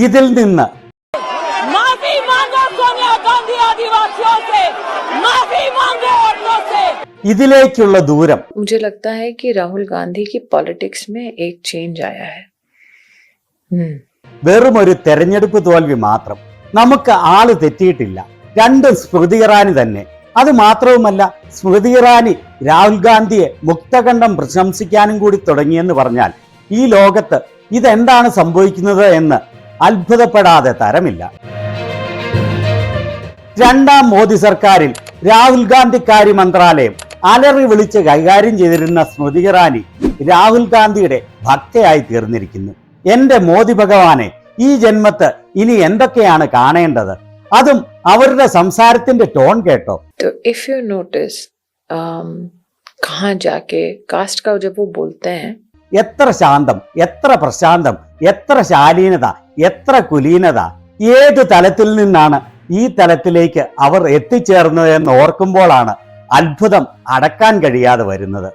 ഇതിൽ നിന്ന് ഇതിലേക്കുള്ള ദൂരം मुझे लगता है कि राहुल गांधी की पॉलिटिक्स में एक चेंज आया है। വെറും ഒരു തെരഞ്ഞെടുപ്പ് തോൽവി മാത്രം. നമുക്ക് ആള് തെറ്റിയിട്ടില്ല. രണ്ടും സ്മൃതി ഇറാനി തന്നെ. അത് മാത്രവുമല്ല, സ്മൃതി ഇറാനി രാഹുൽ ഗാന്ധിയെ മുക്തകണ്ഠം പ്രശംസിക്കാനും കൂടി തുടങ്ങിയെന്ന് പറഞ്ഞാൽ ഈ ലോകത്ത് ഇതെന്താണ് സംഭവിക്കുന്നത് എന്ന് അത്ഭുതപ്പെടാതെ തരമില്ല. രണ്ടാം മോദി സർക്കാരിൽ രാഹുൽ ഗാന്ധി കാര്യ മന്ത്രാലയം അലറി വിളിച്ച് കൈകാര്യം ചെയ്തിരുന്ന സ്മൃതി ഇറാനി രാഹുൽ ഗാന്ധിയുടെ ഭക്തയായി തീർന്നിരിക്കുന്നു. എന്റെ മോദി ഭഗവാനെ, ഈ ജന്മത്ത് ഇനി എന്തൊക്കെയാണ് കാണേണ്ടത്? അതും അവരുടെ സംസാരത്തിന്റെ ടോൺ കേട്ടോ. इफ यू नोटिस कहाँ जाके कास्ट का जब वो बोलते हैं, എത്ര ശാന്തം, എത്ര പ്രശാന്തം, എത്ര ശാലീനത, എത്ര കുലീനത. ഏത് തലത്തിൽ നിന്നാണ് ഈ തലത്തിലേക്ക് അവർ എത്തിച്ചേർന്നത് എന്ന് ഓർക്കുമ്പോഴാണ് അത്ഭുതം അടക്കാൻ കഴിയാതെ വരുന്നത്.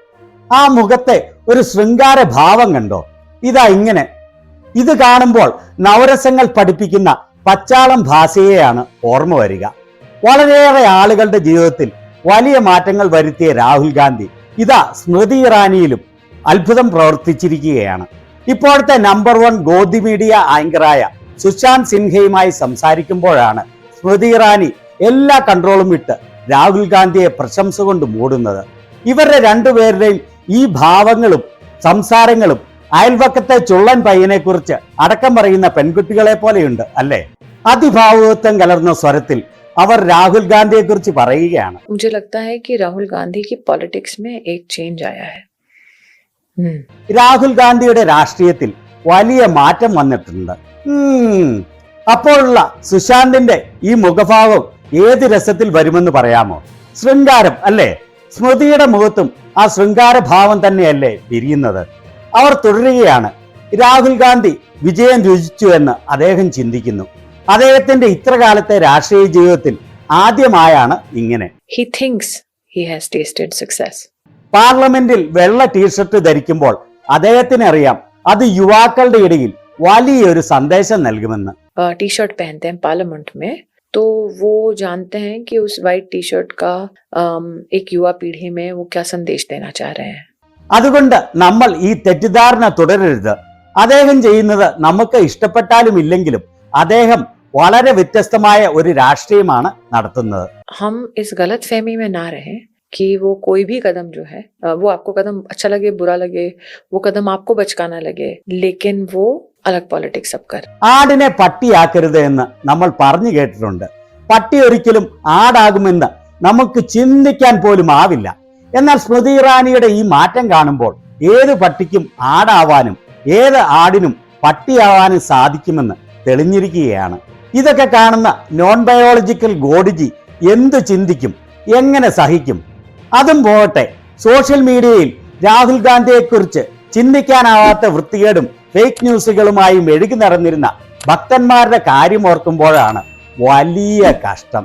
ആ മുഖത്തെ ഒരു ശൃംഗാര ഭാവം കണ്ടോ? ഇതാ ഇങ്ങനെ. ഇത് കാണുമ്പോൾ നവരസങ്ങൾ പഠിപ്പിക്കുന്ന പച്ചാളം ഭാഷയെയാണ് ഓർമ്മ വരിക. വളരെയേറെ ആളുകളുടെ ജീവിതത്തിൽ വലിയ മാറ്റങ്ങൾ വരുത്തിയ രാഹുൽ ഗാന്ധി ഇതാ സ്മൃതി ഇറാനിയിലും അത്ഭുതം പ്രവർത്തിച്ചിരിക്കുകയാണ്. ഇപ്പോഴത്തെ നമ്പർ 1 ഗോദി മീഡിയ ആങ്കറായ സുശാന്ത് സിൻഹയുമായി സംസാരിക്കുമ്പോഴാണ് സ്മൃതി ഇറാനി എല്ലാ കൺട്രോളും വിട്ട് രാഹുൽ ഗാന്ധിയെ പ്രശംസ കൊണ്ട് മൂടുന്നത്. ഇവരുടെ രണ്ടുപേരുടെയും ഈ ഭാവങ്ങളും സംസാരങ്ങളും അയൽവക്കത്തെ ചുള്ളൻ പയ്യനെ കുറിച്ച് അടക്കം പറയുന്ന പെൺകുട്ടികളെ പോലെയുണ്ട് അല്ലേ? അതിഭാവുകത്വം കലർന്ന സ്വരത്തിൽ അവർ രാഹുൽ ഗാന്ധിയെ കുറിച്ച് പറയുകയാണ്. मुझे लगता है कि राहुल गांधी की पॉलिटिक्स में एक चेंज आया है। രാഹുൽ ഗാന്ധിയുടെ രാഷ്ട്രീയത്തിൽ വലിയ മാറ്റം വന്നിട്ടുണ്ട്. അപ്പോഴുള്ള സുശാന്തിന്റെ ഈ മുഖഭാവം ഏത് രസത്തിൽ വരുമെന്ന് പറയാമോ? ശൃംഗാരം അല്ലേ? സ്മൃതിയുടെ മുഖത്തും ആ ശൃംഗാര ഭാവം തന്നെയല്ലേ വിരിയുന്നത്? അവർ തുടരുകയാണ്. രാഹുൽ ഗാന്ധി വിജയം രുചിച്ചു എന്ന് അദ്ദേഹം ചിന്തിക്കുന്നു. അദ്ദേഹത്തിന്റെ ഇത്രകാലത്തെ രാഷ്ട്രീയ ജീവിതത്തിൽ ആദ്യമായാണ് ഇങ്ങനെ. He thinks he has tasted success. പാർലമെന്റിൽ വെള്ള ടീഷർട്ട് ധരിക്കുമ്പോൾ അദ്ദേഹത്തിന് അറിയാം അത് യുവാക്കളുടെ ഇടയിൽ വലിയൊരു സന്ദേശം നൽകുമെന്ന്. टी शर्ट पहनते हैं पार्लियामेंट में, तो वो जानते हैं कि उस वाइट टी शर्ट का एक युवा पीढ़ी में वो क्या संदेश देना चाह रहे हैं. അതുകൊണ്ട് നമ്മൾ ഈ തെറ്റിദ്ധാരണ തുടരരുത്. അദ്ദേഹം ചെയ്യുന്നത് നമുക്ക് ഇഷ്ടപ്പെട്ടാലും ഇല്ലെങ്കിലും അദ്ദേഹം വളരെ വ്യത്യസ്തമായ ഒരു രാഷ്ട്രീയമാണ് നടത്തുന്നത്. हम इस गलत फहमी में ना रहें कि वो कोई भी कदम जो है वो आपको कदम अच्छा लगे बुरा लगे, वो कदम आपको बचकाना लगे, लेकिन वो अलग पॉलिटिक्स अब कर. ആടിനെ പട്ടിയാക്കരുത് എന്ന് നമ്മൾ പറഞ്ഞു കേട്ടിട്ടുണ്ട്. പട്ടി ഒരിക്കലും ആടാകുമെന്ന് നമുക്ക് ചിന്തിക്കാൻ പോലും ആവില്ല. എന്നാൽ സ്മൃതി ഇറാനിയുടെ ഈ മാറ്റം കാണുമ്പോൾ ഏത് പട്ടിക്കും ആടാവാനും ഏത് ആടിനും പട്ടിയാവാനും സാധിക്കുമെന്ന് തെളിഞ്ഞിരിക്കുകയാണ്. ഇതൊക്കെ കാണുന്ന നോൺ ബയോളജിക്കൽ ഗോഡിജി എന്തു ചിന്തിക്കും, എങ്ങനെ സഹിക്കും? അതും പോകട്ടെ, സോഷ്യൽ മീഡിയയിൽ രാഹുൽ ഗാന്ധിയെക്കുറിച്ച് ചിന്തിക്കാനാവാത്ത വൃത്തികേടും ഫേക്ക് ന്യൂസുകളുമായി മെഴുകി നിറഞ്ഞിരുന്ന ഭക്തന്മാരുടെ കാര്യം ഓർക്കുമ്പോഴാണ് വലിയ കഷ്ടം.